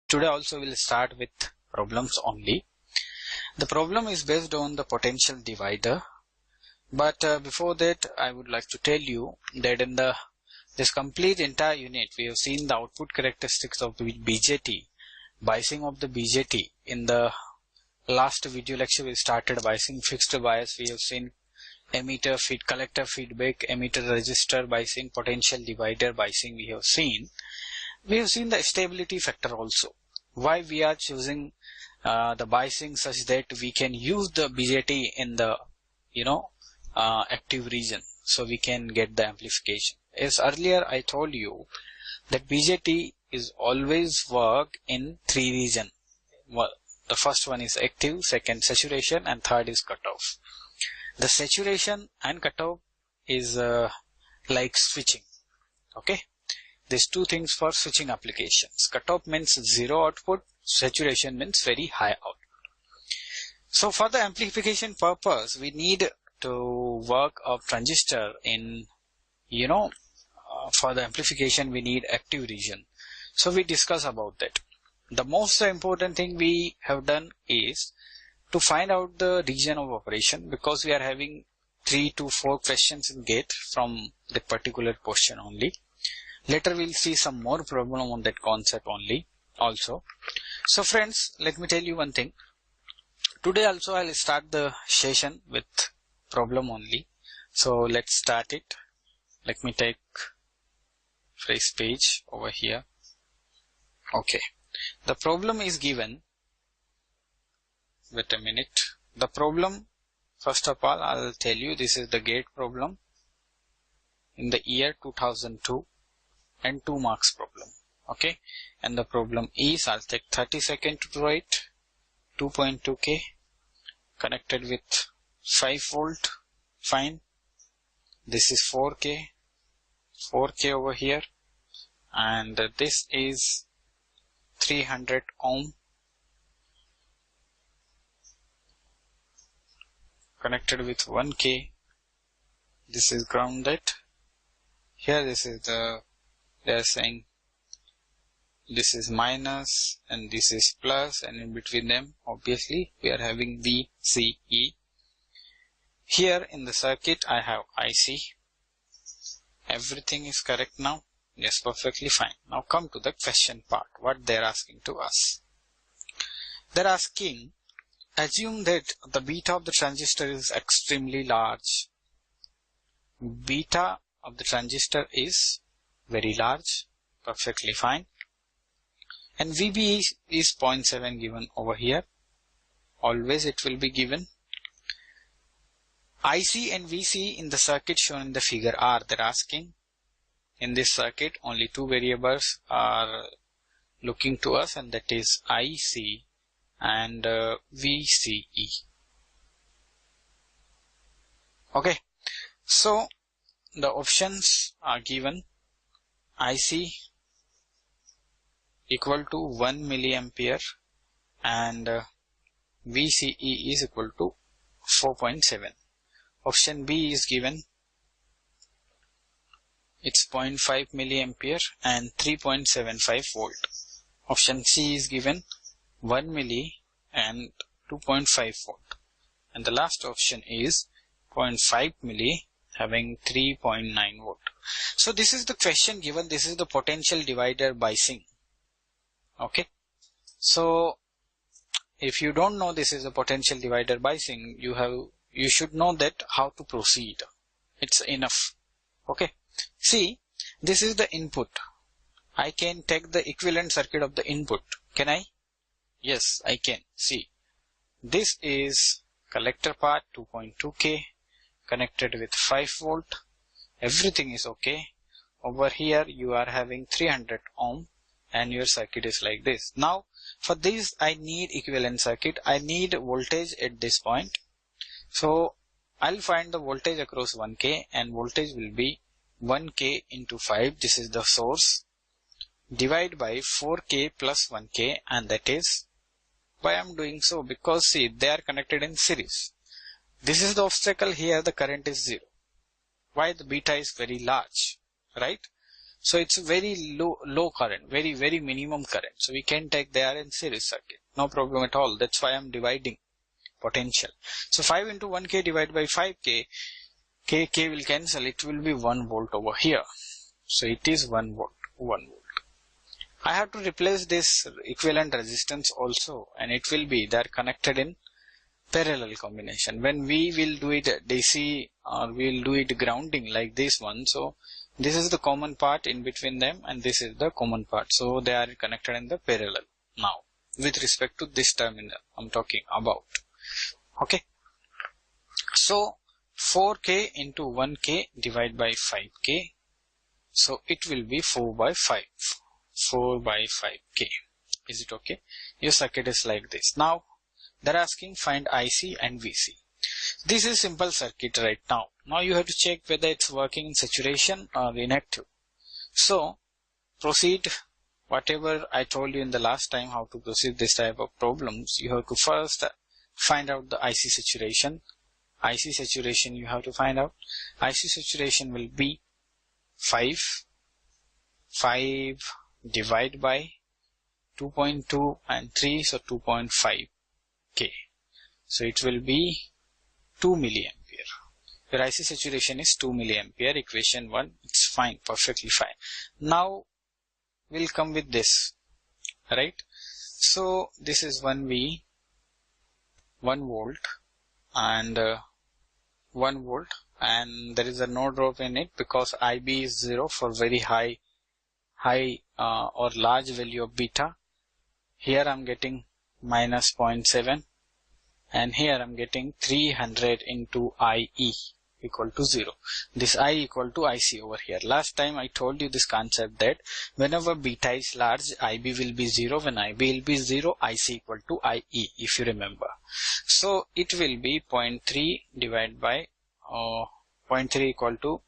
Today also we'll start with problems only. The problem is based on the potential divider. But before that, I would like to tell you that in this complete entire unit, we have seen the output characteristics of the BJT, biasing of the BJT. In the last video lecture, we started biasing, fixed bias. We have seen emitter feed, collector feedback, emitter resistor biasing, potential divider biasing. We have seen the stability factor also. Why we are choosing the biasing such that we can use the BJT in the active region, so we can get the amplification. As earlier I told you that BJT is always work in three regions. Well, the first one is active, second saturation, and third is cutoff. The saturation and cutoff is like switching. Okay, these two things for switching applications. Cutoff means zero output, saturation means very high output. So for the amplification purpose, we need to work a transistor in, for the amplification we need active region. So we discuss about that. The most important thing we have done is to find out the region of operation, because we are having 3 to 4 questions in GATE from that particular question only. Later we'll see some more problem on that concept only also. So friends, let me tell you one thing. Today also I'll start the session with problem only. So let's start it. Let me take fresh page over here. Okay, the problem is given. Wait a minute. The problem, first of all, I'll tell you, this is the GATE problem in the year 2002 and 2 marks problem. Okay, and the problem is, I'll take 30 seconds to write. 2.2K connected with 5 volt, fine. This is 4K over here, and this is 300 ohm connected with 1K. This is grounded. Here this is they are saying this is minus and this is plus, and in between them obviously we are having VCE. Here in the circuit I have IC. Everything is correct now? Yes, perfectly fine. Now come to the question part, what they are asking to us. They are asking, assume that the beta of the transistor is extremely large. Beta of the transistor is very large, perfectly fine. And VB is 0.7 given over here. Always it will be given. IC and VC in the circuit shown in the figure are, they're asking. In this circuit only two variables are looking to us, and that is IC and VCE. Okay, so the options are given. IC equal to 1 milliampere and VCE is equal to 4.7. Option B is given, it's 0.5 milliampere and 3.75 volt. Option C is given 1 milli and 2.5 volt. And the last option is 0.5 milli having 3.9 volt. So this is the question given. This is the potential divider biasing. Okay, so if you don't know this is a potential divider biasing, you should know that how to proceed. It's enough. Okay, see, this is the input. I can take the equivalent circuit of the input. Can I? Yes, I can. See, this is collector part 2.2K connected with 5 volt. Everything is okay. Over here you are having 300 ohm and your circuit is like this. Now for this I need equivalent circuit. I need voltage at this point. So I'll find the voltage across 1K, and voltage will be 1K into 5. This is the source. Divide by 4K plus 1K, and that is why I'm doing so, because see, they are connected in series. This is the obstacle. Here the current is 0. Why? The beta is very large, right? So it's very low current, very minimum current. So we can take they are in series circuit, no problem at all. That's why I'm dividing potential. So 5 into 1K divided by 5K, K will cancel, it will be 1 volt over here. So it is 1 volt. I have to replace this equivalent resistance also, and it will be they are connected in parallel combination. When we will do it DC or we will do it grounding like this one, so this is the common part in between them and this is the common part. So they are connected in the parallel now with respect to this terminal I'm talking about. Okay. So 4K into 1K divided by 5K. So it will be 4 by 5. 4 by 5K. Is it okay? Your circuit is like this. Now they're asking find IC and VC. This is simple circuit right now. Now you have to check whether it's working in saturation or inactive. So proceed whatever I told you in the last time how to proceed this type of problems. You have to first find out the IC saturation. IC saturation you have to find out. IC saturation will be 5 divided by 2.2 and 3, so 2.5 K. So it will be 2 milliampere. Your IC saturation is 2 milliampere. Equation 1, it's fine, perfectly fine. Now we'll come with this, right? So this is 1V, 1 volt and 1 volt, and there is a no drop in it because IB is 0 for very high or large value of beta. Here I'm getting minus 0.7 and here I'm getting 300 into IE equal to 0. This I equal to IC over here. Last time I told you this concept that whenever beta is large, IB will be 0. When IB will be 0, IC equal to IE, if you remember. So it will be 0.3 divided by 0.3 equal to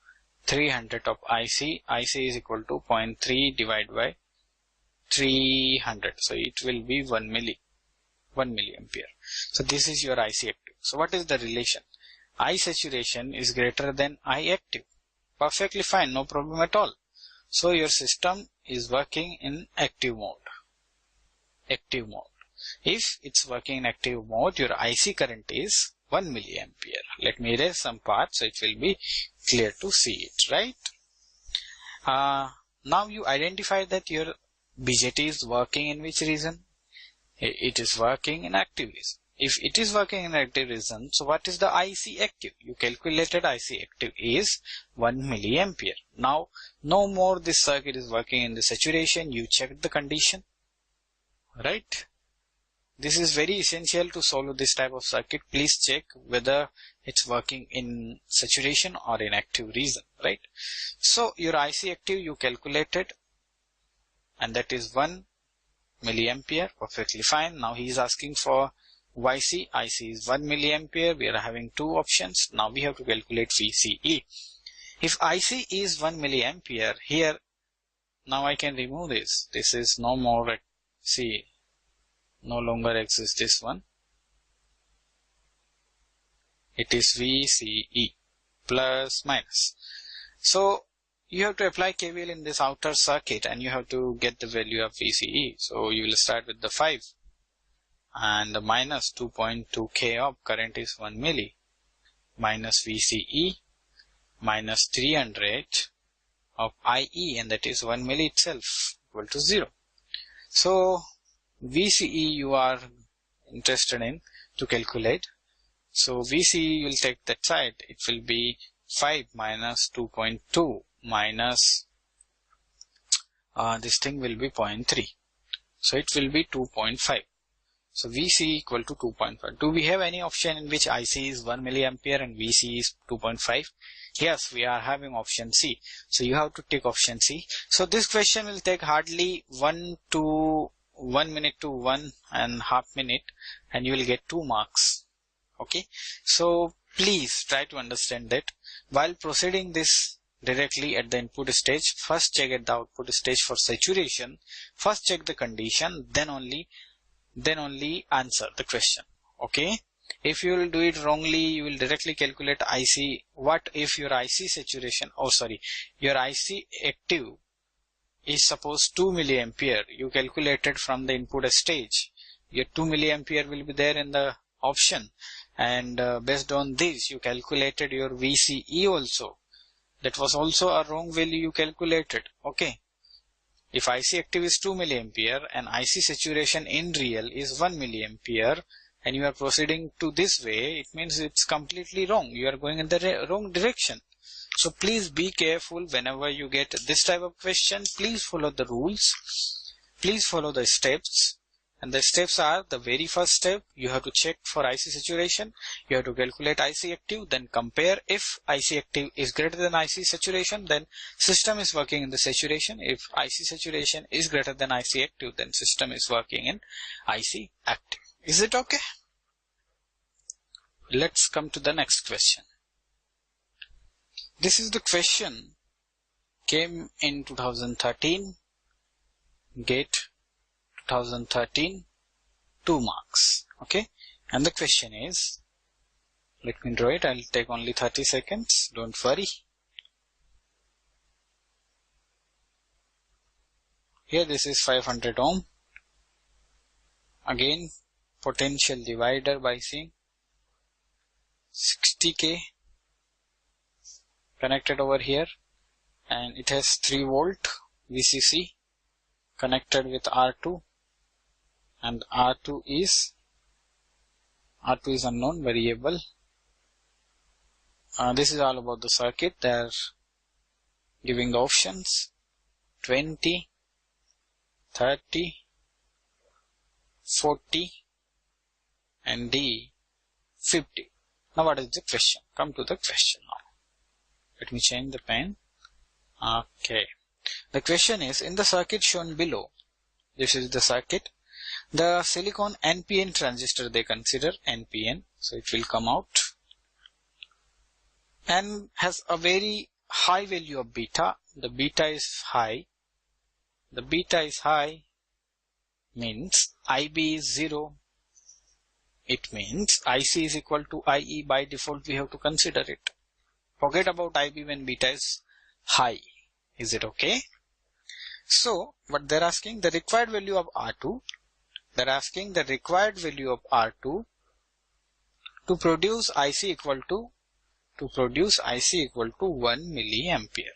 300 of IC. IC is equal to 0.3 divided by 300. So it will be 1 milliampere. So this is your IC active. So what is the relation? I saturation is greater than I active. Perfectly fine, no problem at all. So your system is working in active mode. If it's working in active mode, your IC current is 1 milliampere. Let me erase some parts so it will be clear to see it, right? Now you identify that your BJT is working in which region? It is working in active region. If it is working in active region, so what is the IC active? You calculated IC active is 1 milliampere. Now, no more this circuit is working in the saturation. You check the condition, right? This is very essential to solve this type of circuit. Please check whether it's working in saturation or in active region, right? So your IC active you calculated and that is 1 milliampere, perfectly fine. Now he is asking for YC. IC is 1 milliampere. We are having two options. Now we have to calculate VCE. If IC is 1 milliampere, here now I can remove this. This is no more, see, no longer exists this one. It is VCE plus minus. So you have to apply KVL in this outer circuit and you have to get the value of VCE. So you will start with the 5 and the minus 2.2 K of current is 1 milli minus VCE minus 300 of IE, and that is 1 milli itself equal to 0. So VCE you are interested in to calculate. So VCE will take that side. It will be 5 minus 2.2 minus this thing will be 0.3. So it will be 2.5. So VC equal to 2.5. Do we have any option in which IC is 1 milliampere and VC is 2.5? Yes, we are having option C. So you have to take option C. So this question will take hardly 1 minute to 1.5 minutes and you will get 2 marks. Okay. So please try to understand that while proceeding this directly at the input stage, first check at the output stage for saturation, first check the condition, then only answer the question. Okay. If you will do it wrongly, you will directly calculate IC. What if your IC saturation, your IC active is suppose 2 milliampere. You calculated from the input stage. Your 2 milliampere will be there in the option, and based on this you calculated your VCE also. That was also a wrong value you calculated. Okay. If IC active is 2 milliampere and IC saturation in real is 1 milliampere, and you are proceeding to this way, it means it's completely wrong. You are going in the wrong direction. So please be careful whenever you get this type of question. Please follow the rules. Please follow the steps. And the steps are, the very first step, you have to check for IC saturation. You have to calculate IC active, then compare. If IC active is greater than IC saturation, then system is working in the saturation. If IC saturation is greater than IC active, then system is working in IC active. Is it okay? Let's come to the next question. This is the question, came in 2013, GATE 2013, 2 marks. Okay, and the question is, let me draw it. I'll take only 30 seconds. Don't worry. Here this is 500 ohm. Again, potential divider by seeing 60K connected over here, and it has 3 volt VCC connected with R2, and R2 is unknown variable. This is all about the circuit. They are giving the options 20, 30, 40 and D 50. Now what is the question? Come to the question now. Let me change the pen. Okay. The question is, in the circuit shown below, this is the circuit, the silicon NPN transistor they consider NPN, so it will come out, and has a very high value of beta. The beta is high. The beta is high means IB is 0. It means IC is equal to IE. By default we have to consider it. Forget about IB when beta is high. Is it okay? So what they're asking, the required value of R2. They're asking the required value of R2 to produce IC equal to 1 milliampere.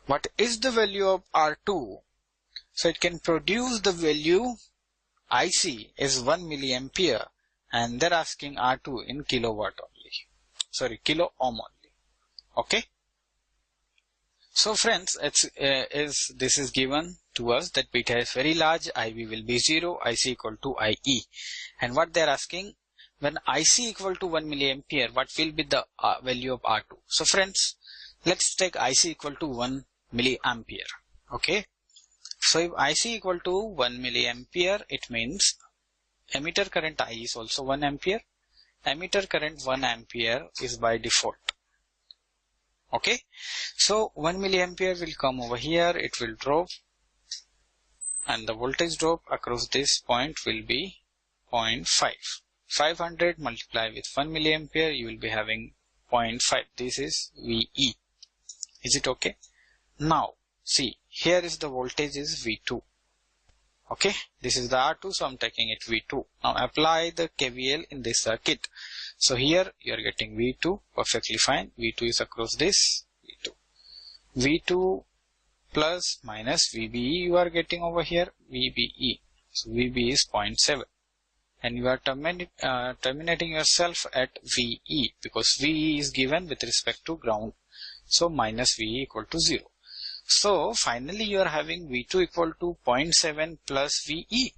What is the value of R2? So it can produce the value IC is 1 milliampere, and they're asking R2 in kilowatt only. Sorry, kilo ohm only. Okay. So friends, this is given to us that beta is very large, IB will be 0, IC equal to IE. And what they're asking, when IC equal to 1 milliampere, what will be the value of R2? So friends, let's take IC equal to 1 milliampere. Okay. So if IC equal to 1 milliampere, it means emitter current I is also 1 ampere. Emitter current 1 ampere is by default. Okay. So 1 milliampere will come over here. It will drop, and the voltage drop across this point will be 0.5. 500 multiply with 1 milliampere, you will be having 0.5. This is VE. Is it okay? Now see, here is the voltage is V2. Okay, this is the R2, so I'm taking it V2. Now apply the KVL in this circuit. So here you are getting V2, perfectly fine. V2 is across this V2. V2 plus minus VBE you are getting over here, VBE. So VBE is 0.7. And you are terminating yourself at VE, because VE is given with respect to ground. So minus VE equal to 0. So finally you are having V2 equal to 0.7 plus VE.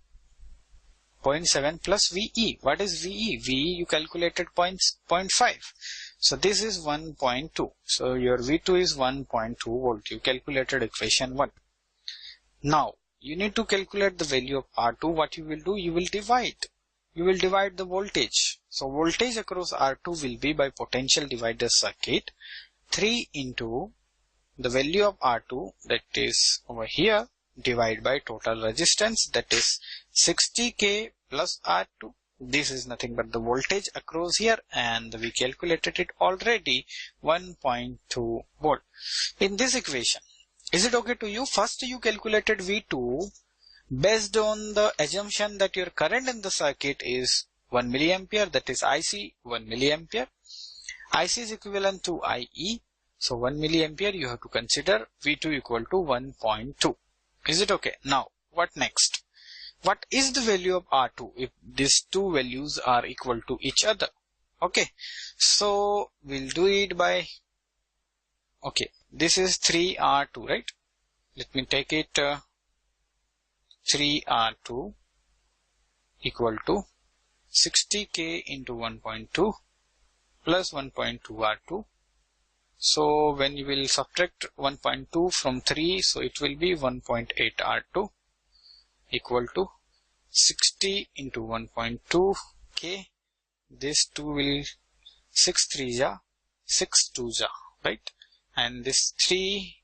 0.7 plus VE. What is VE? VE you calculated 0.5. So this is 1.2. So your V2 is 1.2 volt. You calculated equation 1. Now you need to calculate the value of R2. What you will do? You will divide. You will divide the voltage. So voltage across R2 will be by potential divider circuit 3 into the value of R2, that is over here, divide by total resistance, that is 60K plus R2. This is nothing but the voltage across here, and we calculated it already, 1.2 volt. In this equation, Is it okay to you? First you calculated V2 based on the assumption that your current in the circuit is 1 milliampere, that is IC 1 milliampere. IC is equivalent to IE. So 1 milliampere you have to consider V2 equal to 1.2. Is it okay? Now what next? What is the value of R2 if these two values are equal to each other? Okay, so we'll do it by, okay, this is 3R2, right? Let me take it 3R2 equal to 60K into 1.2 plus 1.2 R2. So when you will subtract 1.2 from 3, so it will be 1.8 R2 equal to 60 into 1.2 K. This 2 will 6 3 ja, 6 2 ja, right? And this 3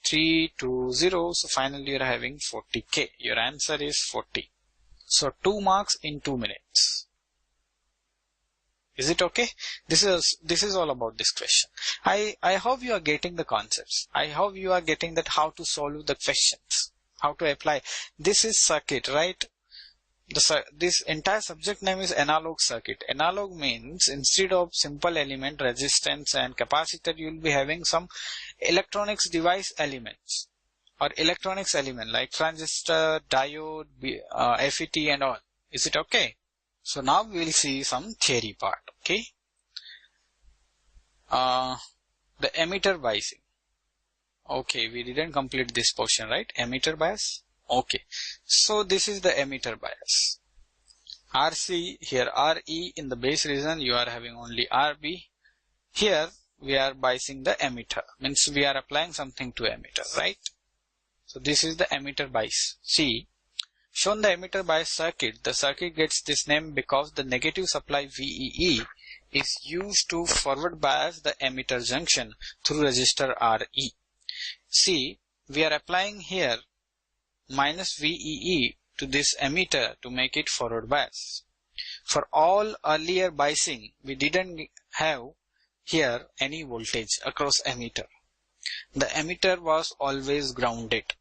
2 0. So finally you are having 40K. Your answer is 40. So 2 marks in 2 minutes. Is it okay? This is all about this question. I hope you are getting the concepts. I hope you are getting that how to solve the questions, how to apply. This is circuit, right? This entire subject name is analog circuit. Analog means instead of simple element, resistance and capacitor, you will be having some electronics device elements or electronics element like transistor, diode, FET and all. Is it okay? So now we will see some theory part. Okay. The emitter biasing. Okay, we didn't complete this portion, right? Emitter bias. Okay, so this is the emitter bias. RC here, RE in the base region you are having only RB. Here we are biasing the emitter, means we are applying something to emitter, right? So this is the emitter bias. See, shown the emitter bias circuit, the circuit gets this name because the negative supply VEE is used to forward bias the emitter junction through resistor RE. See, we are applying here minus VEE to this emitter to make it forward bias. For all earlier biasing, we didn't have here any voltage across emitter. The emitter was always grounded.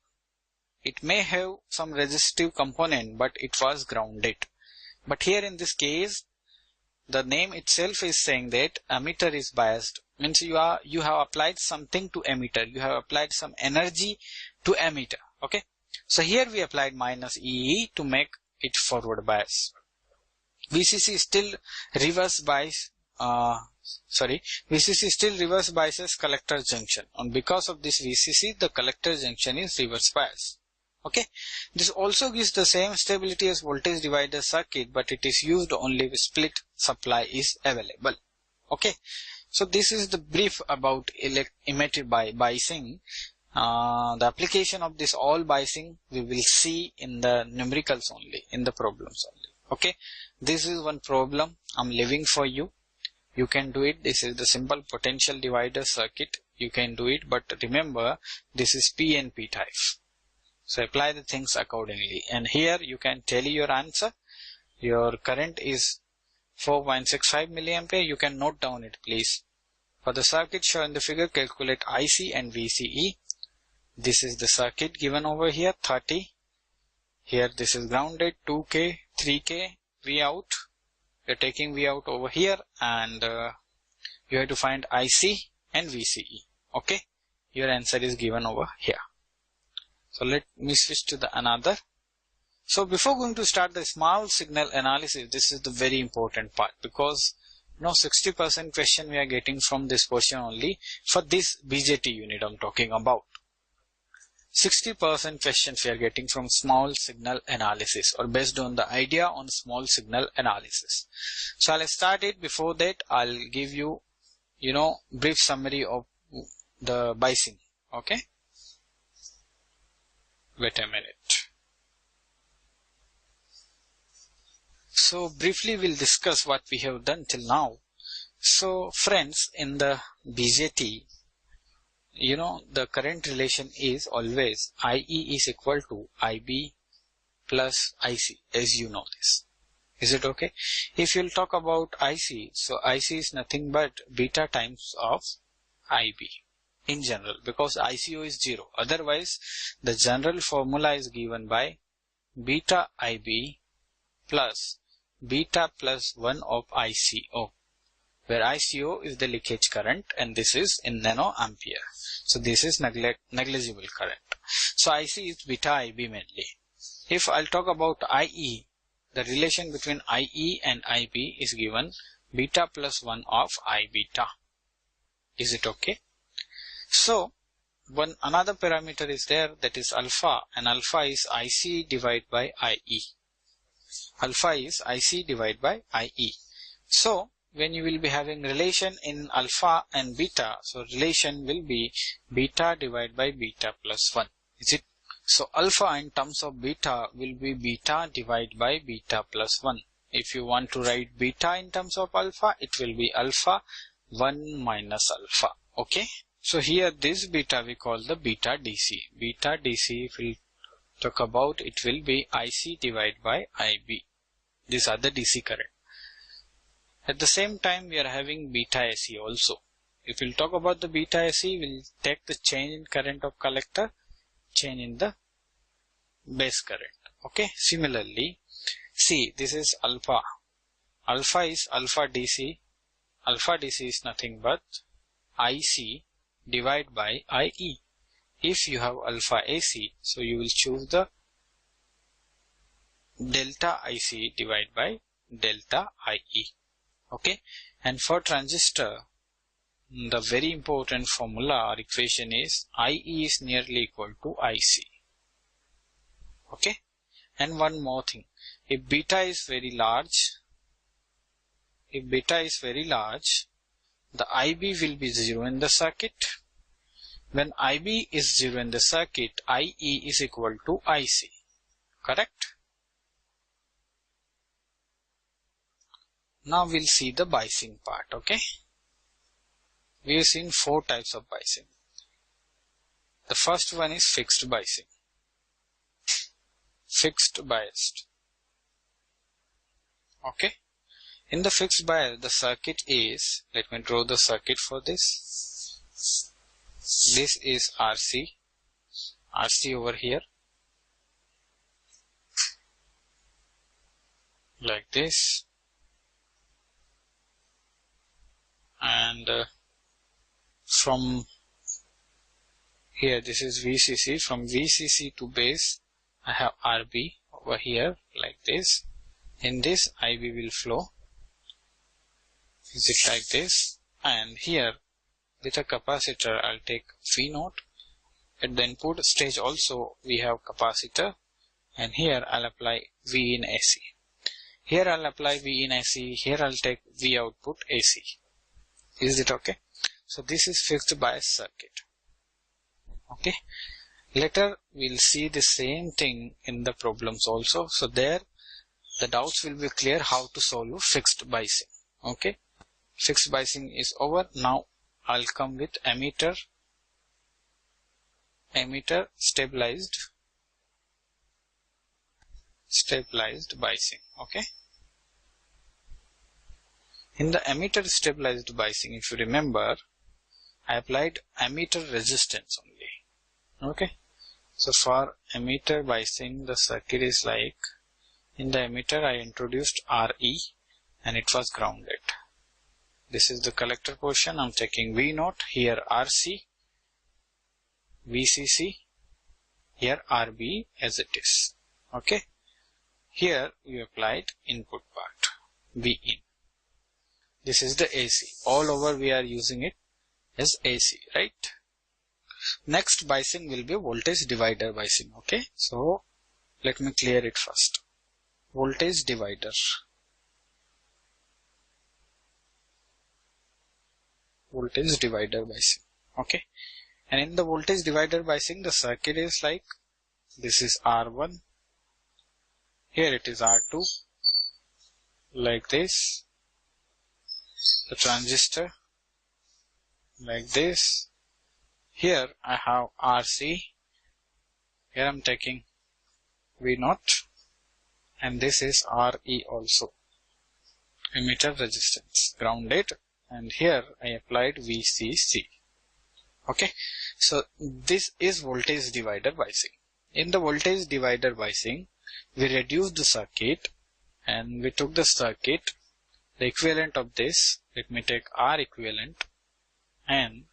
It may have some resistive component, but it was grounded. But here in this case, the name itself is saying that emitter is biased. Means you have applied something to emitter. You have applied some energy to emitter. Okay. So here we applied minus EE to make it forward bias. VCC still reverse bias. VCC still reverse biases collector junction. And because of this VCC, the collector junction is reverse bias. Okay. This also gives the same stability as voltage divider circuit, but it is used only if split supply is available. Okay. So this is the brief about emitter biasing. The application of this all biasing we will see in the numericals only, in the problems only. Okay. This is one problem I'm leaving for you. You can do it. This is the simple potential divider circuit. You can do it, but remember this is PNP type. So apply the things accordingly. And here you can tally your answer. Your current is 4.65 milliampere. You can note down it, please. For the circuit shown in the figure, calculate IC and VCE. This is the circuit given over here, 30. Here this is grounded, 2K, 3K, V out. You're taking V out over here, and you have to find IC and VCE. Okay. Your answer is given over here. So let me switch to the another. So before going to start the small signal analysis, this is the very important part, because 60% question we are getting from this portion only for this BJT unit I'm talking about. 60% questions we are getting from small signal analysis, or based on the idea on small signal analysis. So I'll start it. Before that, I'll give you, brief summary of the biasing. Okay. Wait a minute. So briefly we'll discuss what we have done till now. So friends, in the BJT, the current relation is always IE is equal to IB plus IC, as you know this. Is it okay? If you'll talk about IC, so IC is nothing but beta times of IB. in general, because ICO is 0. Otherwise, the general formula is given by beta IB plus beta plus 1 of ICO, where ICO is the leakage current and this is in nanoampere. So this is negligible current. So IC is beta IB mainly. If I'll talk about IE, the relation between IE and IB is given beta plus 1 of I beta. Is it okay? So another parameter is there, that is alpha, and alpha is IC divided by IE. Alpha is IC divided by IE. So when you will be having relation in alpha and beta, so relation will be beta divided by beta plus 1. Is it? So alpha in terms of beta will be beta divided by beta plus 1. If you want to write beta in terms of alpha, it will be alpha 1 minus alpha. Okay. So here this beta we call the beta DC. Beta DC, if we talk about, it will be IC divided by IB. These are the DC current. At the same time, we are having beta AC also. If we'll talk about the beta AC, we'll take the change in current of collector, change in the base current. Okay. Similarly, see, this is alpha. Alpha is alpha DC. Alpha DC is nothing but IC divided by IE. If you have alpha AC, so you will choose the delta IC divided by delta IE. Okay. And for transistor, the very important formula or equation is IE is nearly equal to IC. Okay. And one more thing, if beta is very large, the IB will be 0 in the circuit. When IB is 0 in the circuit, IE is equal to IC. Correct? Now we'll see the biasing part. Okay. We have seen 4 types of biasing. The first one is fixed biasing. Fixed biased. Okay. In the fixed bias, the circuit is, let me draw the circuit for this. This is RC over here, like this, and from here this is VCC. From VCC to base I have RB over here, like this. In this IB will flow. Is it like this? And here with a capacitor I'll take V0. At the input stage also we have capacitor, and here I'll apply V in AC. Here I'll apply V in AC, here I'll take V output AC. Is it okay? So this is fixed bias circuit. Okay. Later we'll see the same thing in the problems also. So there the doubts will be clear how to solve fixed biasing. Okay. Fixed biasing is over. Now I'll come with emitter stabilized biasing. Okay. In the emitter stabilized biasing, if you remember, I applied emitter resistance only. Okay. So for emitter biasing, the circuit is like, in the emitter I introduced RE and it was grounded. This is the collector portion. I'm taking V0, here RC, VCC, here RB as it is. Okay. Here we applied input part, V in. This is the AC. All over we are using it as AC, right? Next biasing will be voltage divider biasing. Okay. So let me clear it first. Voltage divider. Voltage divider biasing. Okay. And in the voltage divider biasing, the circuit is like, this is R1. Here it is R2. Like this. The transistor. Like this. Here I have RC. Here I'm taking V0. And this is RE also. Emitter resistance. Grounded. And here I applied VCC. Okay, so this is voltage divider biasing. In the voltage divider biasing, we reduced the circuit and we took the circuit, the equivalent of this, let me take R equivalent, and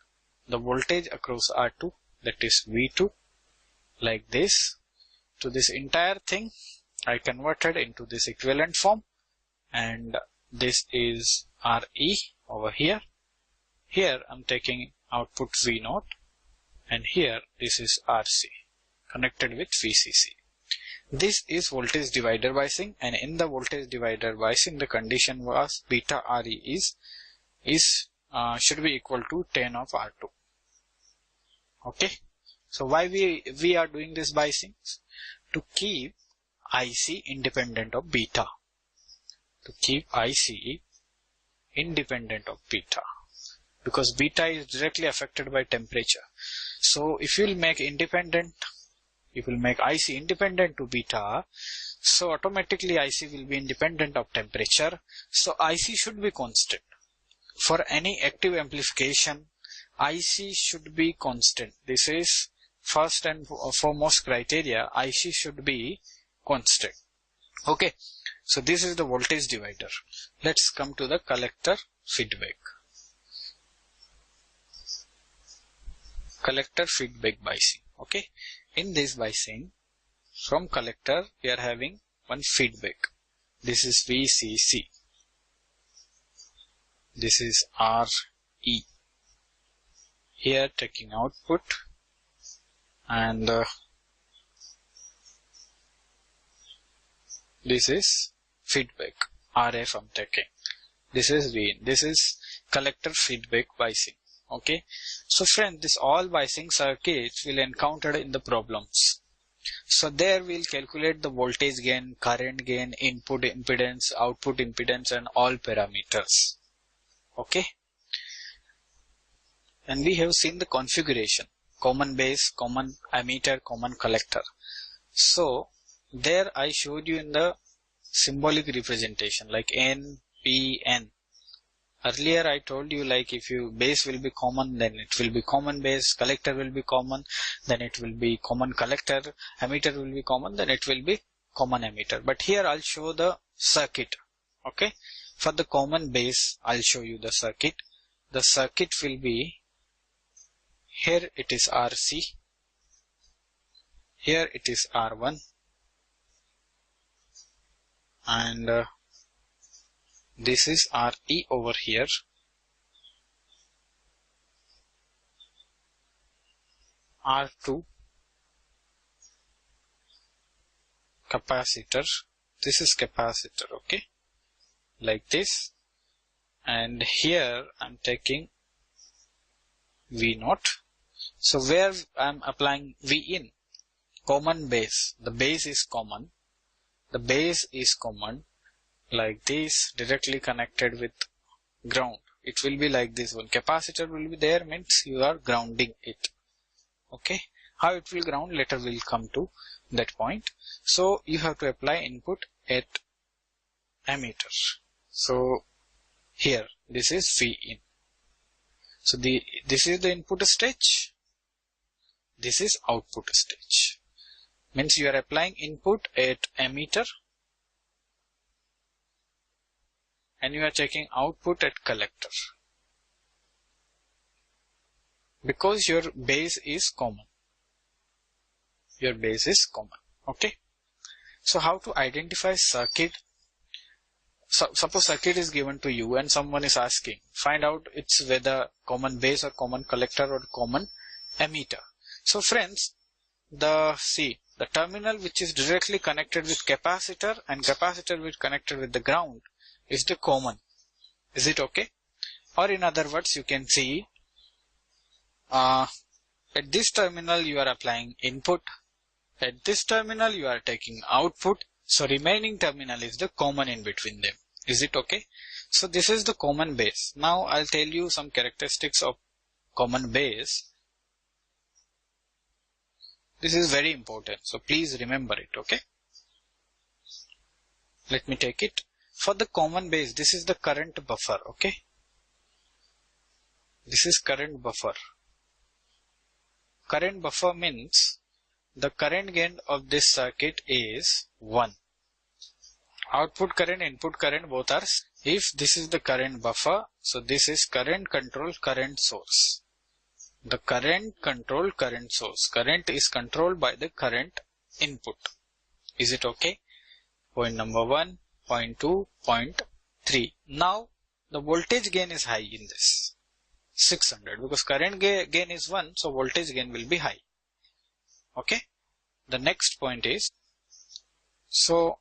the voltage across R2, that is V2, like this. To this entire thing I converted into this equivalent form, and this is RE over here. Here I'm taking output V0, and here this is RC connected with VCC. This is voltage divider biasing, and in the voltage divider biasing the condition was beta RE should be equal to 10 of R2. Okay, so why we are doing this biasing? To keep IC independent of beta. To keep IC independent of beta, because beta is directly affected by temperature. So if you will make IC independent to beta, so automatically IC will be independent of temperature. So IC should be constant. For any active amplification, IC should be constant. This is first and foremost criteria. IC should be constant. Okay, so this is the voltage divider. Let's come to the collector feedback. Collector feedback biasing. Okay, in this biasing, from collector we are having one feedback. This is VCC. This is RE. Here taking output, and this is feedback, RF I'm taking. This is V. This is collector feedback biasing. Okay, so friends, this all biasing circuits will encounter in the problems. So there we'll calculate the voltage gain, current gain, input impedance, output impedance, and all parameters. Okay, and we have seen the configuration: common base, common emitter, common collector. So there I showed you in the symbolic representation like N, P, N. Earlier I told you, like, if you base will be common, then it will be common base, collector will be common, then it will be common collector, emitter will be common, then it will be common emitter. But here I'll show the circuit. Okay, for the common base I'll show you the circuit. The circuit will be, here it is RC, here it is R1, and this is RE over here, R2 capacitor, this is capacitor. Okay, like this, and here I'm taking V0. So where I'm applying V in, common base, the base is common, the base is common, like this, directly connected with ground. It will be like this one. Capacitor will be there, means you are grounding it. Okay, how it will ground, later we'll come to that point. So you have to apply input at emitter. So here this is V in. So this is the input stage, this is output stage. Means you are applying input at emitter and you are checking output at collector, because your base is common. Your base is common. Okay, so how to identify circuit? So suppose circuit is given to you and someone is asking, find out it's whether common base or common collector or common emitter. So friends, the terminal which is directly connected with capacitor and capacitor which connected with the ground is the common. Is it okay? Or in other words, you can see at this terminal you are applying input, at this terminal you are taking output, so remaining terminal is the common in between them. Is it okay? So this is the common base. Now I'll tell you some characteristics of common base. This is very important, so please remember it. Okay, let me take it. For the common base, this is the current buffer. Okay, this is current buffer. current buffer means the current gain of this circuit is 1. Output current, input current, both are. If this is the current buffer, so this is current control current source. The current control current source. Current is controlled by the current input. Is it okay? Point number 1, point 2, point 3. Now the voltage gain is high in this 600 because current gain is 1, so voltage gain will be high. Okay. The next point is, so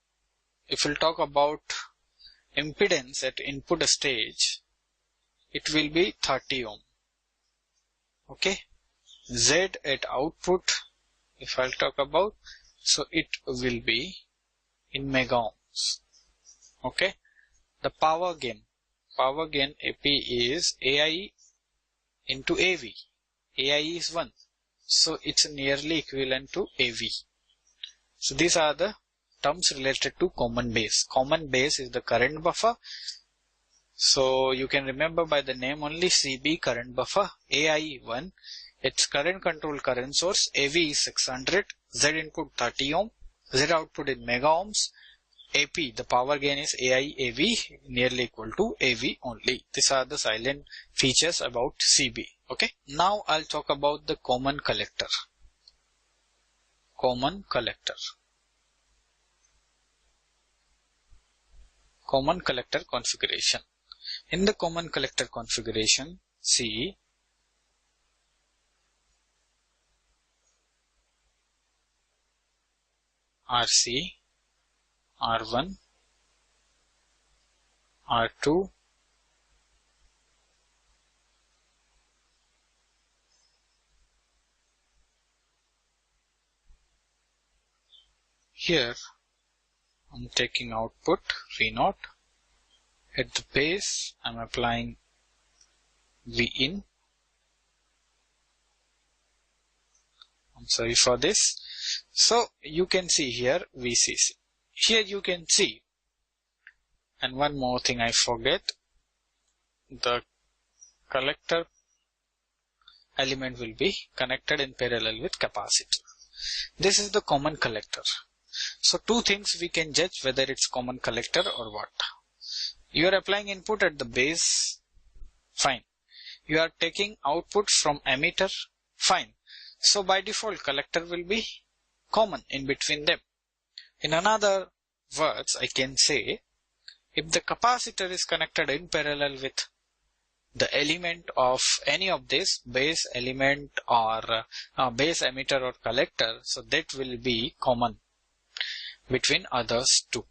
if we'll talk about impedance at input stage, it will be 30 ohm. Okay. Z at output, if I'll talk about, so it will be in mega ohms. Okay. The power gain AP is AI into AV. AI is 1. So it's nearly equivalent to AV. So these are the terms related to common base. Common base is the current buffer. So you can remember by the name only, CB current buffer, AI 1, its current control current source, AV is 600, Z input 30 ohm, Z output in mega ohms, AP, the power gain is AI AV nearly equal to AV only. These are the silent features about CB. Okay. Now I'll talk about the common collector. Common collector. Common collector configuration. In the common collector configuration, see RC, R1, R2, here I'm taking output V0. At the base I'm applying V in. I'm sorry for this. So you can see here VCC. Here you can see, and one more thing I forget, the collector element will be connected in parallel with capacitor. This is the common collector. So two things we can judge whether it's common collector or what. You are applying input at the base, fine. You are taking output from emitter, fine. So by default collector will be common in between them. In another words, I can say, if the capacitor is connected in parallel with the element of any of this base element or base emitter or collector, so that will be common between others too.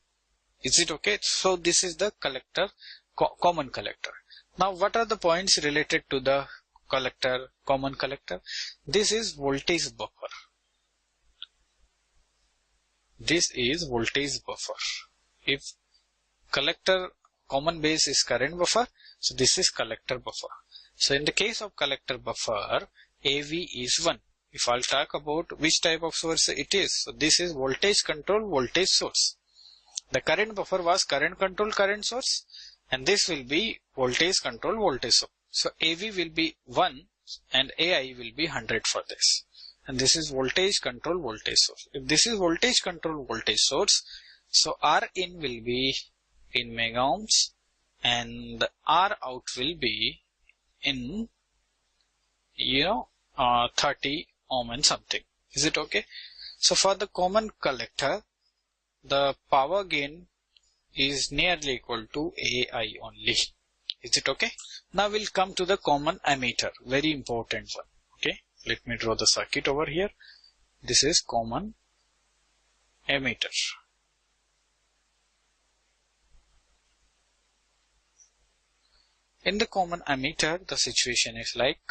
Is it okay? So this is the collector, common collector. Now what are the points related to the collector, common collector? This is voltage buffer. This is voltage buffer. If collector common base is current buffer, so this is collector buffer. So in the case of collector buffer, AV is 1. If I'll talk about which type of source it is, so this is voltage control voltage source. The current buffer was current control current source, and this will be voltage control voltage source. So AV will be 1 and AI will be 100 for this. And this is voltage control voltage source. If this is voltage control voltage source, so R in will be in mega ohms and R out will be in 30 ohm and something. Is it okay? So for the common collector, the power gain is nearly equal to AI only. Is it okay? Now we'll come to the common emitter, very important one. Okay, let me draw the circuit over here. This is common emitter. In the common emitter, the situation is like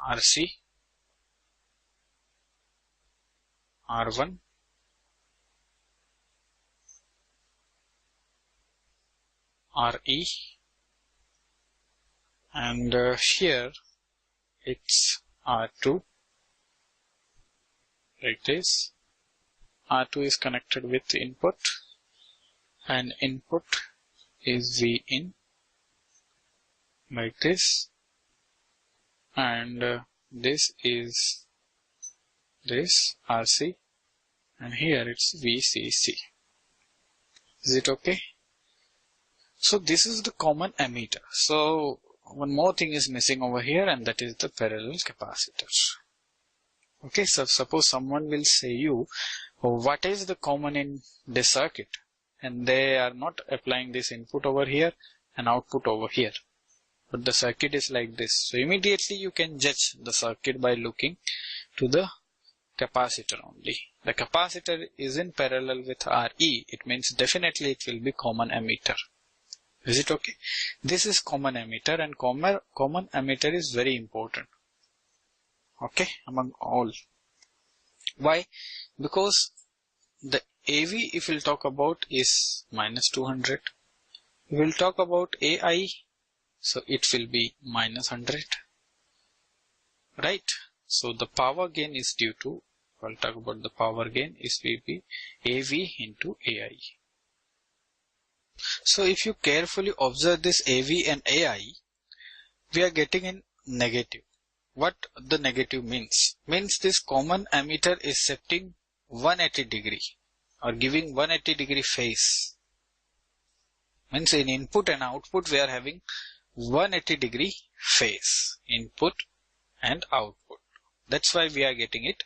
RC, R1, RE, and here it's R2, like this. R2 is connected with input and input is V in, like this, and this is this RC, and here it's VCC. Is it okay? So this is the common emitter. So one more thing is missing over here, and that is the parallel capacitor. Okay, so suppose someone will say you, oh, what is the common in this circuit? And they are not applying this input over here and output over here, but the circuit is like this. So immediately you can judge the circuit by looking to the capacitor only. The capacitor is in parallel with RE. It means definitely it will be common emitter. Is it okay? This is common emitter, and common emitter is very important. Okay, among all. Why? Because the AV, if we'll talk about, is minus 200. We will talk about AI, so it will be minus 100. Right? So the power gain is due to, I'll talk about the power gain is will be AV into AI. So if you carefully observe this AV and AI, we are getting in negative. What the negative means? Means this common emitter is shifting 180 degree or giving 180 degree phase. Means in input and output we are having 180 degree phase, input and output. That's why we are getting it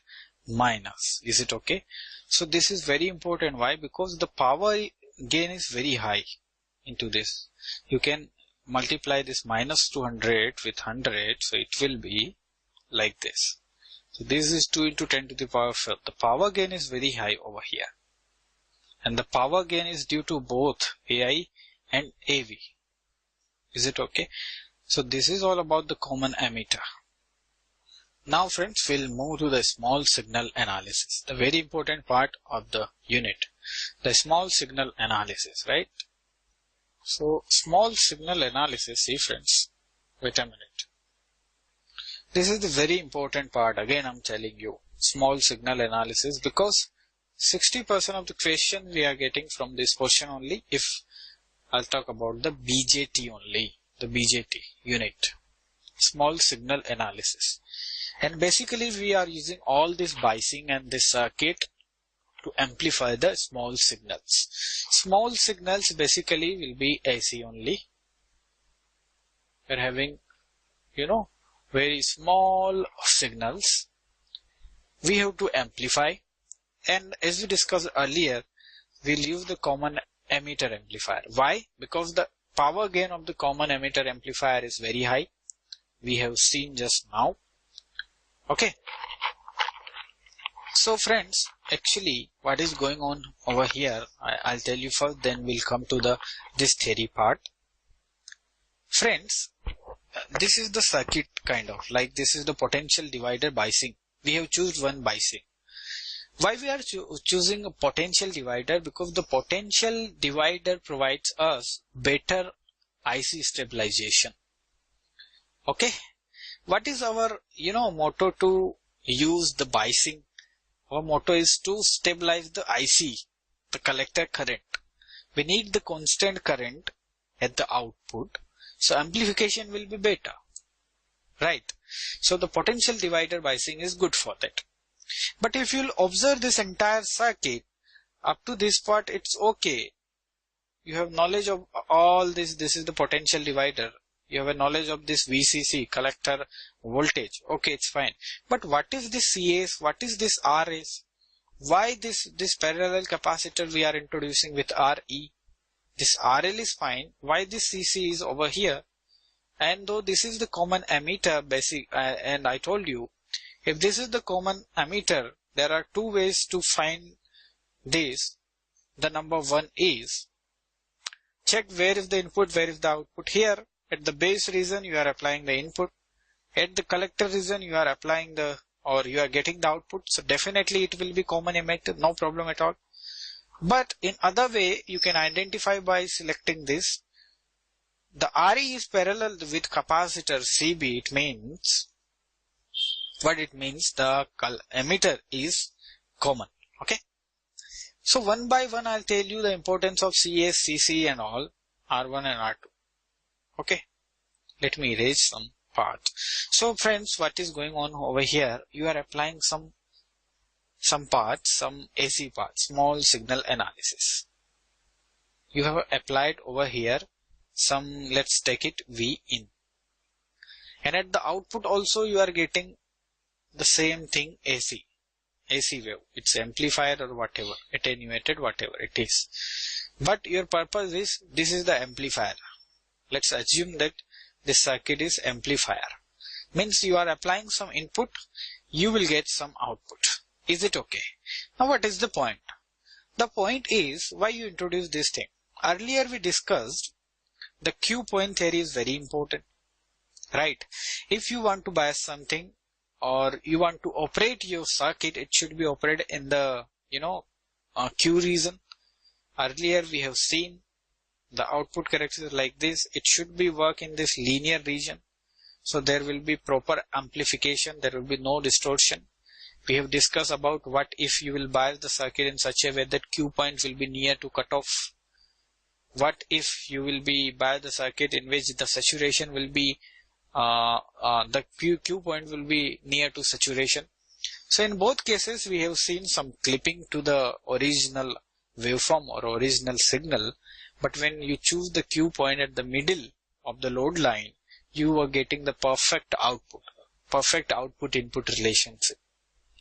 minus. Is it okay? So this is very important. Why? Because the power gain is very high into this. You can multiply this minus 200 with 100, so it will be like this. So this is 2 into 10 to the power 4. The power gain is very high over here, and the power gain is due to both AI and AV. Is it okay? So this is all about the common emitter. Now friends, we'll move to the small signal analysis, the very important part of the unit, the small signal analysis, right? So small signal analysis, see friends, wait a minute. This is the very important part. Again, I'm telling you, small signal analysis, because 60% of the question we are getting from this question only. If I'll talk about the BJT only, the BJT unit, small signal analysis. And basically we are using all this biasing and this circuit to amplify the small signals. Small signals basically will be AC only. We're having, very small signals. We have to amplify, and as we discussed earlier, we'll use the common emitter amplifier. Why? Because the power gain of the common emitter amplifier is very high. We have seen just now. Okay. So friends, actually what is going on over here, I'll tell you first, then we'll come to this theory part. Friends, this is the circuit kind of, like this is the potential divider biasing. We have chosen one biasing. Why we are choosing a potential divider? Because the potential divider provides us better IC stabilization. Okay. What is our, motto to use the biasing? Our motto is to stabilize the IC, the collector current. We need the constant current at the output, so amplification will be better, right? So the potential divider biasing is good for that. But if you'll observe this entire circuit, up to this part it's okay. You have knowledge of all this. This is the potential divider. You have a knowledge of this VCC, collector voltage. Okay, it's fine. But what is this CAs? What is this RAs? Why this parallel capacitor we are introducing with RE? This RL is fine. Why this CC is over here? And though this is the common emitter basic, and I told you, if this is the common emitter, there are two ways to find this. The number one is, check where is the input, where is the output. Here at the base region you are applying the input. At the collector region you are applying you are getting the output. So definitely it will be common emitter, no problem at all. But in other way you can identify by selecting this. The RE is parallel with capacitor CB. It means, what it means, the emitter is common. Okay. So one by one I'll tell you the importance of CS, CC and all, R1 and R2. Okay. Let me erase some path. So friends, what is going on over here? You are applying some paths, some AC paths, small signal analysis. You have applied over here some, let's take it V in. And at the output also you are getting the same thing, AC wave. It's amplifier or whatever, attenuated, whatever it is. But your purpose is, this is the amplifier. Let's assume that this circuit is amplifier. Means you are applying some input, you will get some output. Is it okay? Now what is the point? The point is why you introduce this thing. Earlier we discussed the Q point theory is very important, right? If you want to bias something or you want to operate your circuit, it should be operated in the Q region. Earlier we have seen the output characteristics like this. It should be work in this linear region. So there will be proper amplification. There will be no distortion. We have discussed about what if you will bias the circuit in such a way that Q point will be near to cutoff. What if you will be bias the circuit in which the saturation will be, the Q point will be near to saturation. So in both cases we have seen some clipping to the original waveform or original signal. But when you choose the Q point at the middle of the load line, you are getting the perfect output input relationship.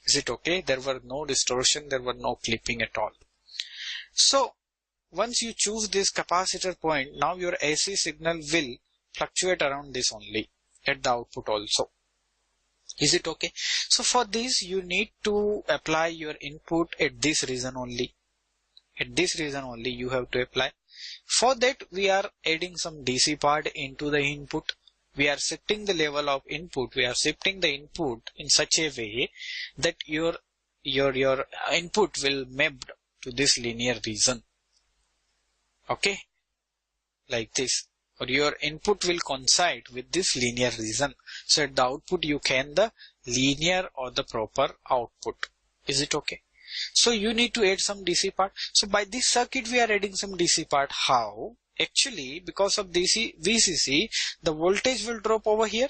Is it okay? There were no distortion, there were no clipping at all. So once you choose this capacitor point, now your AC signal will fluctuate around this only at the output also. Is it okay? So for this you need to apply your input at this region only. At this region only you have to apply. For that we are adding some DC part into the input. We are shifting the level of input. We are shifting the input in such a way that your input will mapped to this linear region. Okay, like this. Or your input will coincide with this linear region. So at the output you can the linear or the proper output. Is it okay? So you need to add some DC part. So by this circuit we are adding some DC part. How? Actually, because of VCC, the voltage will drop over here.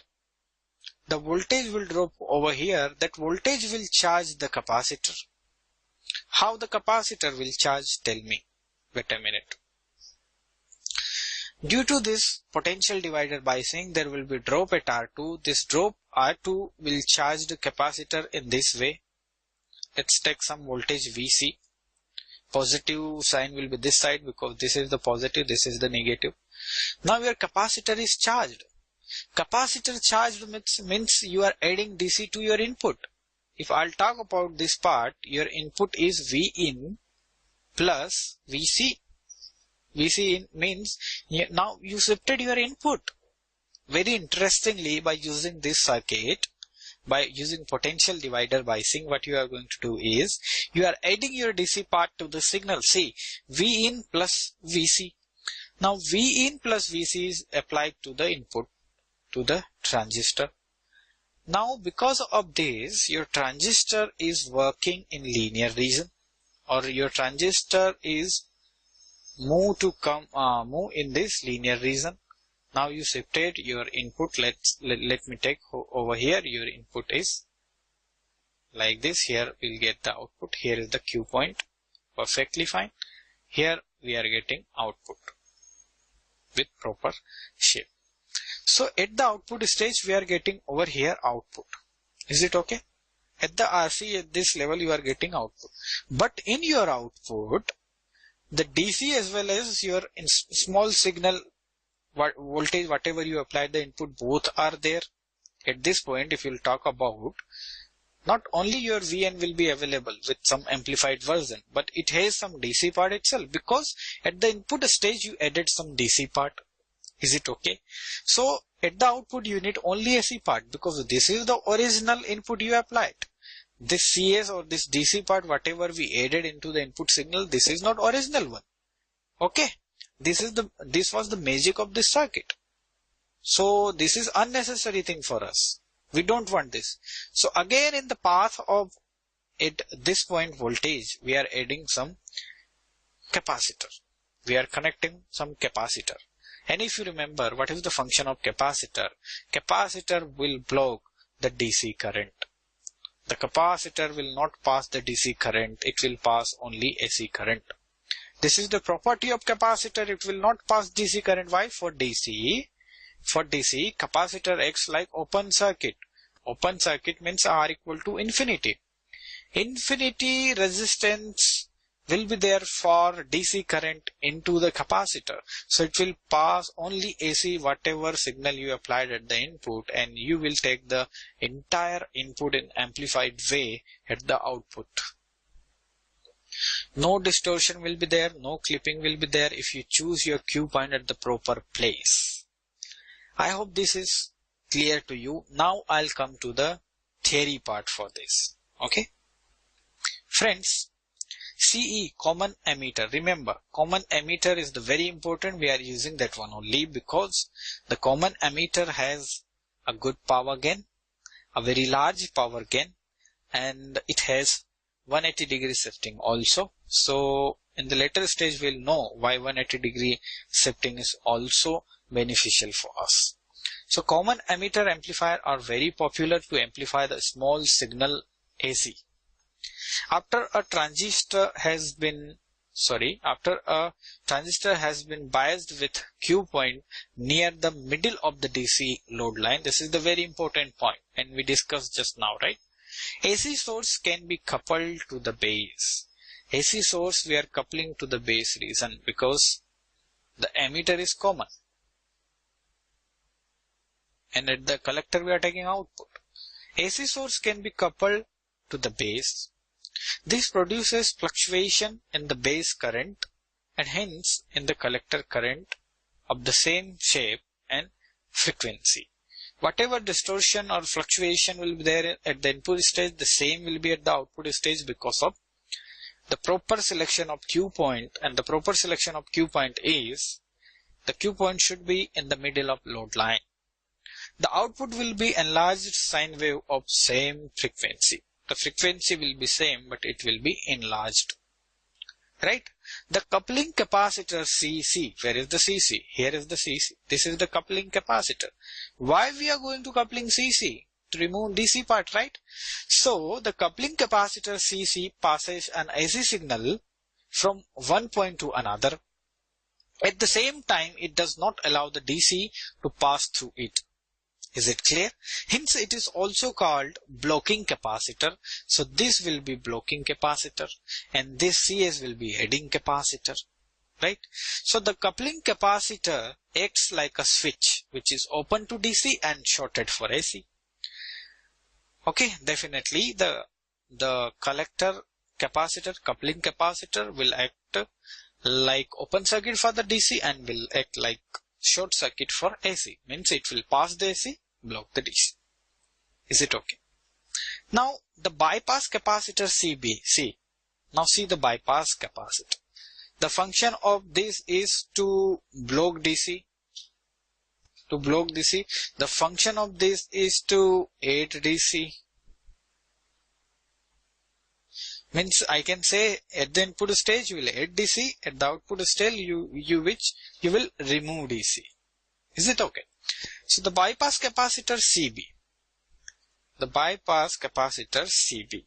The voltage will drop over here. That voltage will charge the capacitor. How the capacitor will charge? Tell me. Wait a minute. Due to this potential divider biasing, there will be drop at R2. This drop R2 will charge the capacitor in this way. Let's take some voltage VC. Positive sign will be this side because this is the positive, this is the negative. Now your capacitor is charged. Capacitor charged means you are adding DC to your input. If I'll talk about this part, your input is V in plus VC. VC in means now you shifted your input. Very interestingly, by using this circuit, by using potential divider biasing, what you are going to do is you are adding your DC part to the signal. See, V in plus VC. Now V in plus VC is applied to the input to the transistor. Now because of this, your transistor is working in linear region, or your transistor is move in this linear region. Now you shifted your input. Let me take over here. Your input is like this. Here we'll get the output. Here is the Q point. Perfectly fine. Here we are getting output with proper shape. So at the output stage we are getting over here output. Is it okay? At the RC at this level you are getting output. But in your output, the DC as well as your small signal voltage, whatever you applied the input, both are there. At this point, if you'll talk about, not only your VN will be available with some amplified version, but it has some DC part itself, because at the input stage you added some DC part. Is it okay? So at the output you need only AC part, because this is the original input you applied. This CS or this DC part, whatever we added into the input signal, this is not original one. Okay. This was the magic of this circuit. So this is unnecessary thing for us. We don't want this. So again, in the path of this point voltage, we are adding some capacitor. We are connecting some capacitor. And if you remember, what is the function of capacitor? Capacitor will block the DC current. The capacitor will not pass the DC current, it will pass only AC current. This is the property of capacitor, it will not pass DC current. Why? For DC, capacitor acts like open circuit. Open circuit means R equal to infinity. Infinity resistance will be there for DC current into the capacitor. So it will pass only AC, whatever signal you applied at the input, and you will take the entire input in amplified way at the output. No distortion will be there, no clipping will be there if you choose your cue point at the proper place. I hope this is clear to you. Now I'll come to the theory part for this. Okay. Friends, CE, common emitter. Remember, common emitter is the very important. We are using that one only because the common emitter has a good power gain, a very large power gain, and it has 180 degree shifting also. So in the later stage we'll know why 180 degree shifting is also beneficial for us. So common emitter amplifier are very popular to amplify the small signal AC. After a transistor has been biased with cue point near the middle of the DC load line, this is the very important point and we discussed just now, right? AC source can be coupled to the base. AC source we are coupling to the base reason because the emitter is common. And at the collector we are taking output. AC source can be coupled to the base. This produces fluctuation in the base current and hence in the collector current of the same shape and frequency. Whatever distortion or fluctuation will be there at the input stage, the same will be at the output stage because of the proper selection of cue point, and the proper selection of cue point is the cue point should be in the middle of load line. The output will be enlarged sine wave of same frequency. The frequency will be same but it will be enlarged. Right? The coupling capacitor CC. Where is the CC? Here is the CC. This is the coupling capacitor. Why we are going to coupling CC? To remove DC part, right? So the coupling capacitor CC passes an AC signal from one point to another. At the same time, it does not allow the DC to pass through it. Is it clear? Hence it is also called blocking capacitor. So this will be blocking capacitor and this CS will be heading capacitor. Right? So the coupling capacitor acts like a switch which is open to DC and shorted for AC. Okay, definitely the collector capacitor, coupling capacitor will act like open circuit for the DC and will act like short circuit for AC. Means it will pass the AC, block the DC. Is it okay? Now the bypass capacitor CB. See, now see the bypass capacitor. The function of this is to block DC. To block DC. The function of this is to aid DC. Means I can say at the input stage you will add DC, at the output stage you will remove DC. Is it okay? So the bypass capacitor CB. The bypass capacitor CB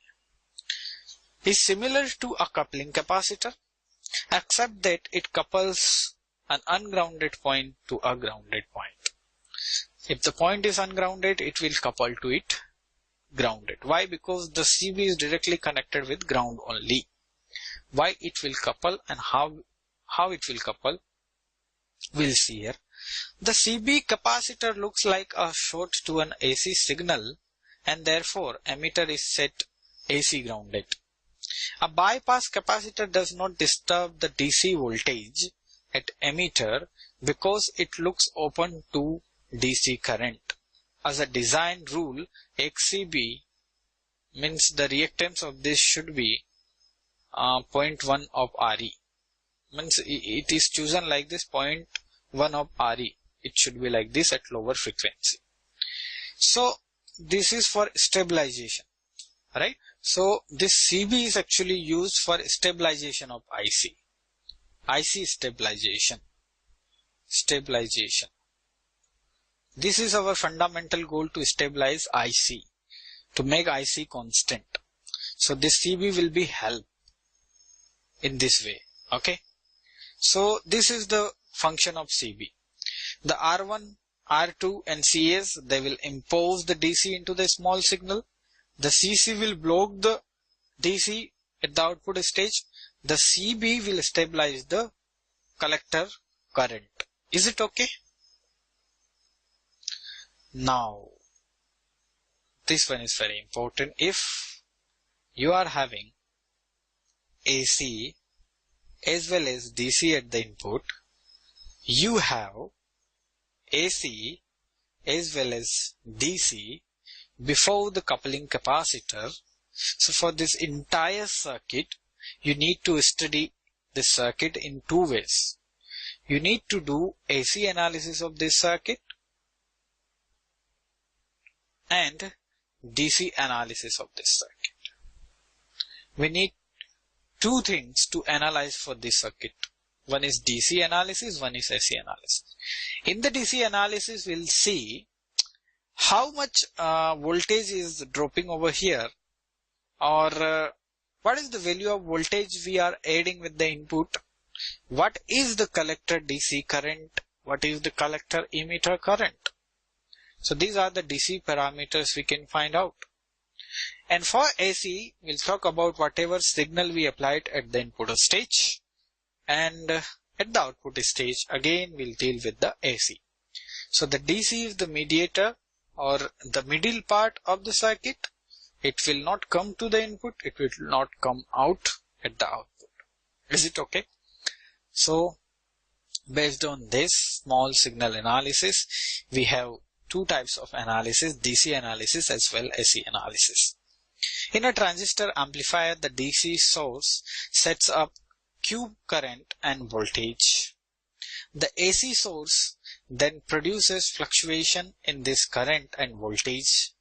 is similar to a coupling capacitor except that it couples an ungrounded point to a grounded point. If the point is ungrounded, it will couple to it grounded. Why? Because the CB is directly connected with ground only. Why it will couple and how it will couple, we'll see here. The CB capacitor looks like a short to an AC signal and therefore emitter is set AC grounded. A bypass capacitor does not disturb the DC voltage at emitter because it looks open to DC current. As a design rule, XCB means the reactance of this should be 0.1 of RE. Means it is chosen like this, 0.1 of RE. It should be like this at lower frequency. So this is for stabilization, right? So this CB is actually used for stabilization of IC stabilization. stabilization. This is our fundamental goal, to stabilize IC, to make IC constant. So this CB will be help in this way. Okay. So this is the function of CB. The R1, R2 and CS, they will impose the DC into the small signal. The CC will block the DC at the output stage. The CB will stabilize the collector current. Is it okay? Now, this one is very important. If you are having AC as well as DC at the input, you have AC as well as DC before the coupling capacitor. So for this entire circuit, you need to study the circuit in two ways. You need to do AC analysis of this circuit and DC analysis of this circuit. We need two things to analyze for this circuit. One is DC analysis, one is AC analysis. In the DC analysis, we'll see how much voltage is dropping over here, or what is the value of voltage we are adding with the input, what is the collector DC current, what is the collector emitter current. So these are the DC parameters we can find out. And for AC, we'll talk about whatever signal we applied at the input stage, and at the output stage again we'll deal with the AC. So the DC is the mediator or the middle part of the circuit. It will not come to the input, it will not come out at the output. Is it okay? So based on this small signal analysis, we have two types of analysis, DC analysis as well as AC analysis. In a transistor amplifier, the DC source sets up Q current and voltage. The AC source then produces fluctuation in this current and voltage.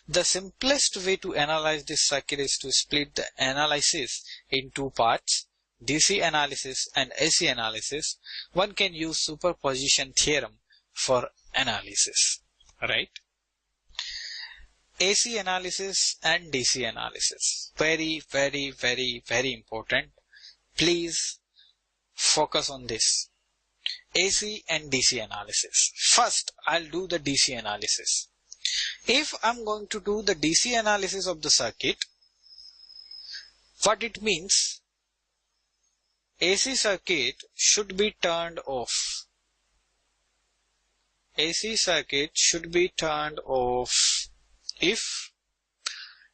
The simplest way to analyze this circuit is to split the analysis in two parts, DC analysis and AC analysis. One can use superposition theorem for analysis, right? AC analysis and DC analysis. Very, very, very, very important. Please focus on this. AC and DC analysis. First, I'll do the DC analysis. If I'm going to do the DC analysis of the circuit, what it means, AC circuit should be turned off. AC circuit should be turned off if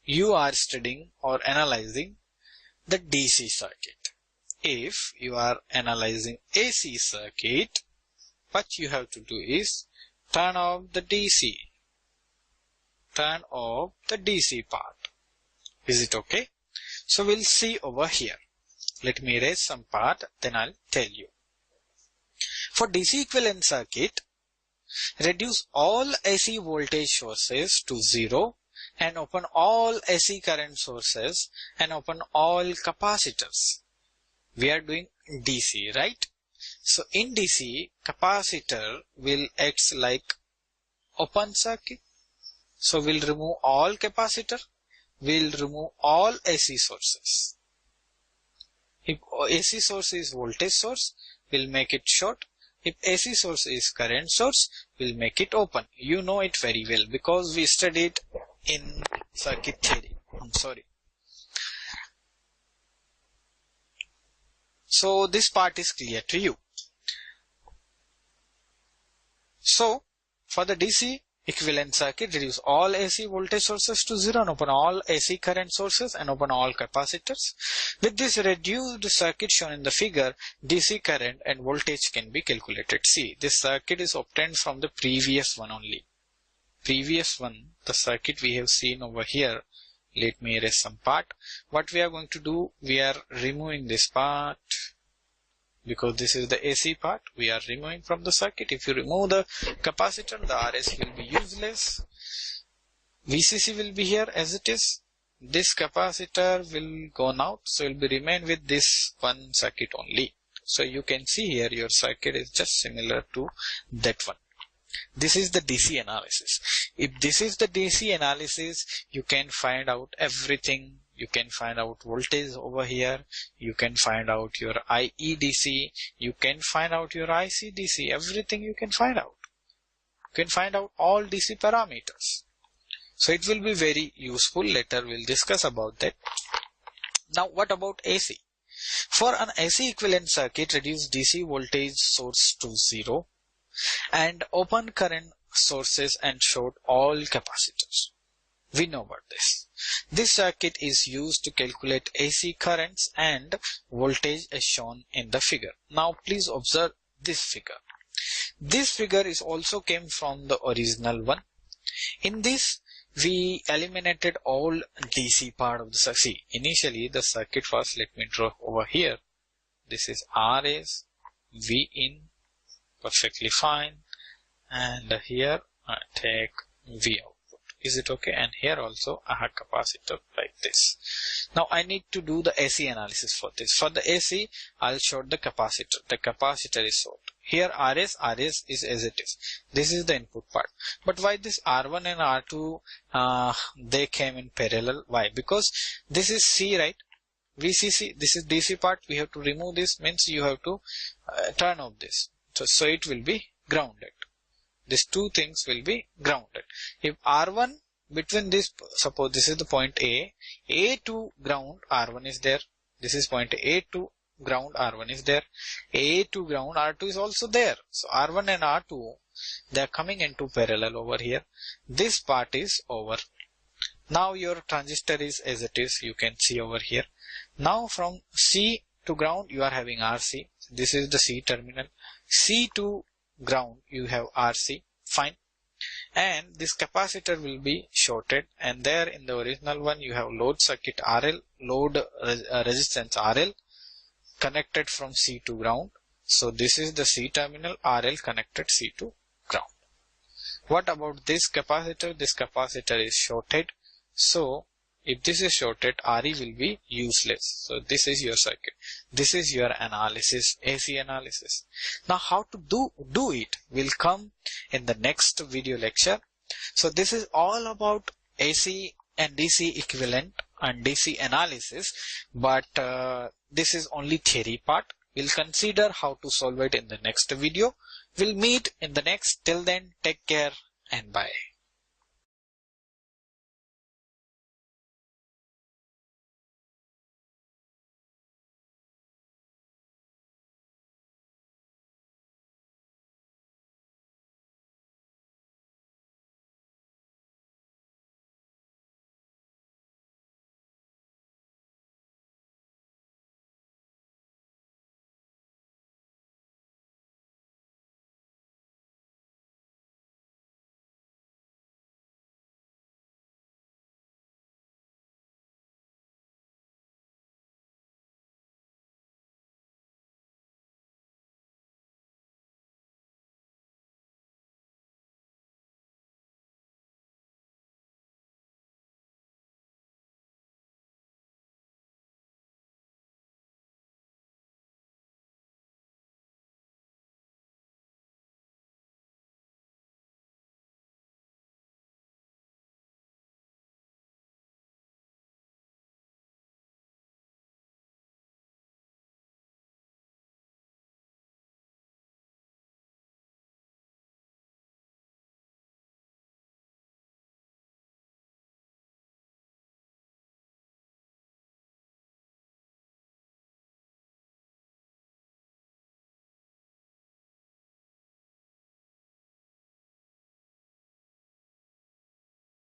you are studying or analyzing the DC circuit. If you are analyzing AC circuit, what you have to do is turn off the DC. Turn off the DC part. Is it okay? So we'll see over here. Let me erase some part, then I'll tell you. For DC equivalent circuit, reduce all AC voltage sources to 0 and open all AC current sources and open all capacitors. We are doing DC, right? So in DC, capacitor will act like open circuit. So we'll remove all capacitor, we'll remove all AC sources. If AC source is voltage source, we'll make it short. If AC source is current source, we'll make it open. You know it very well because we studied in circuit theory. I'm sorry. So this part is clear to you. So for the DC equivalent circuit, reduce all AC voltage sources to 0 and open all AC current sources and open all capacitors. With this reduced circuit shown in the figure, DC current and voltage can be calculated. See, this circuit is obtained from the previous one only. Previous one, the circuit we have seen over here. Let me erase some part. What we are going to do, we are removing this part. Because this is the AC part, we are removing from the circuit. If you remove the capacitor, the RS will be useless. VCC will be here as it is. This capacitor will go out, so it will be remain with this one circuit only. So you can see here your circuit is just similar to that one. This is the DC analysis. If this is the DC analysis, you can find out everything. You can find out voltage over here. You can find out your IEDC. You can find out your ICDC. Everything you can find out. You can find out all DC parameters. So it will be very useful. Later we'll discuss about that. Now what about AC? For an AC equivalent circuit, reduce DC voltage source to 0 and open current sources and short all capacitors. We know about this. This circuit is used to calculate AC currents and voltage as shown in the figure. Now please observe this figure. This figure is also came from the original one. In this, we eliminated all DC part of the circuit. See, initially the circuit was, let me draw over here. This is RS, V in, perfectly fine. And here I take V output. Is it okay? And here also I have capacitor like this. Now I need to do the AC analysis for this. For the AC, I'll short the capacitor. The capacitor is short. Here RS is as it is. This is the input part. But why this R1 and R2, they came in parallel? Why? Because this is C, right? VCC, this is DC part. We have to remove this, means you have to turn off this. So it will be grounded. These two things will be grounded. If R1 between this, suppose this is the point A to ground, R1 is there. This is point A to ground, R1 is there. A to ground, R2 is also there. So R1 and R2, they are coming into parallel over here. This part is over. Now your transistor is as it is. You can see over here. Now from C to ground, you are having RC. This is the C terminal. C to ground, you have RC. Fine. And this capacitor will be shorted, and there in the original one you have load circuit RL, load resistance RL connected from C to ground. So this is the C terminal, RL connected C to ground. What about this capacitor? This capacitor is shorted. So if this is shorted, RE will be useless. So this is your circuit. This is your analysis, AC analysis. Now how to do it will come in the next video lecture. So this is all about AC and DC equivalent and DC analysis. But this is only theory part. We'll consider how to solve it in the next video. We'll meet in the next. Till then, take care and bye.